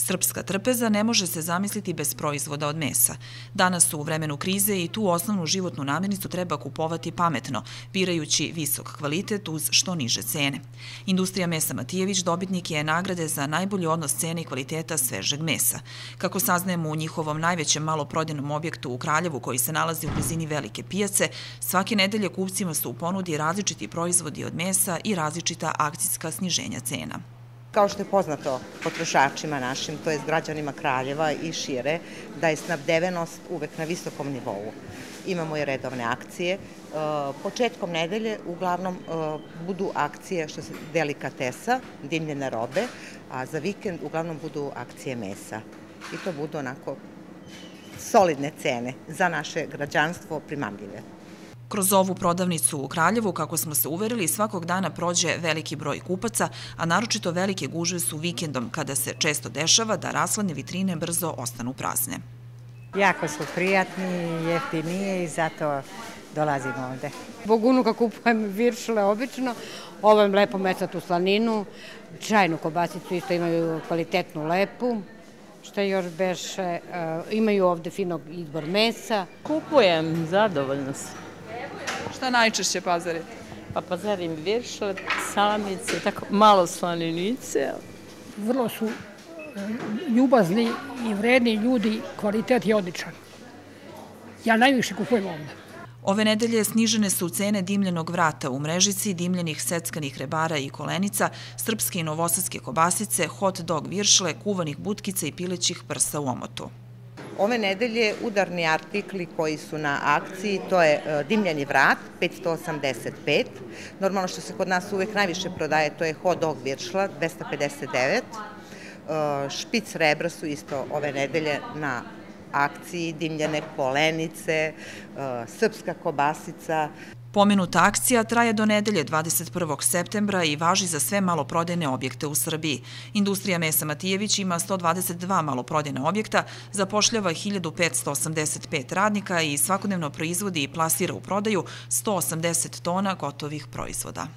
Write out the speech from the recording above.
Srpska trpeza ne može se zamisliti bez proizvoda od mesa. Danas su u vremenu krize i tu osnovnu životnu namirnicu treba kupovati pametno, birajući visok kvalitet uz što niže cene. Industrija mesa Matijević dobitnik je nagrade za najbolji odnos cene i kvaliteta svežeg mesa. Kako saznajemo u njihovom najvećem maloprodajnom objektu u Kraljevu, koji se nalazi u blizini velike pijace, svake nedelje kupcima su u ponudi različiti proizvodi od mesa i različita akcijska sniženja cena. Kao što je poznato potrošačima našim, to je građanima Kraljeva i šire, da je snabdevenost uvek na visokom nivou. Imamo i redovne akcije. Početkom nedelje uglavnom budu akcije što se delikatesa, dimljene robe, a za vikend uglavnom budu akcije mesa. I to budu onako solidne cene za naše građanstvo primamljive. Kroz ovu prodavnicu u Kraljevu, kako smo se uverili, svakog dana prođe veliki broj kupaca, a naročito velike gužve su vikendom, kada se često dešava da rasladne vitrine brzo ostanu prazne. Jako su prijatni, jeftinije i zato dolazimo ovde. Zbog unuka kupujem viršle obično, ovom lepo mesatu slaninu, čajnu kobasicu isto imaju kvalitetnu lepu. Šta još beše, imaju ovde finog izbor mesa. Kupujem, zadovoljno sam. Šta najčešće pazarite? Pa pazarim viršle, salamice, tako malo slaninice. Vrlo su ljubazni i vredni ljudi, kvalitet je odličan. Ja najviše kupujem ovde. Ove nedelje snižene su cene dimljenog vrata u mrežici, dimljenih seckanih rebara i kolenica, srpske i novosadske kobasice, hot dog viršle, kuvanih butkica i pilećih prsa u omotu. Ove nedelje udarni artikli koji su na akciji, to je dimljeni vrat, 585. Normalno što se kod nas uvek najviše prodaje, to je hot dog viršla, 259. Špic rebra su isto ove nedelje na akciji, dimljene kolenice, srpska kobasica. Pomenuta akcija traje do nedelje 21. septembra i važi za sve maloprodajne objekte u Srbiji. Industrija mesa Matijević ima 122 maloprodajna objekta, zapošljava 1585 radnika i svakodnevno proizvodi i plasira u prodaju 180 tona gotovih proizvoda.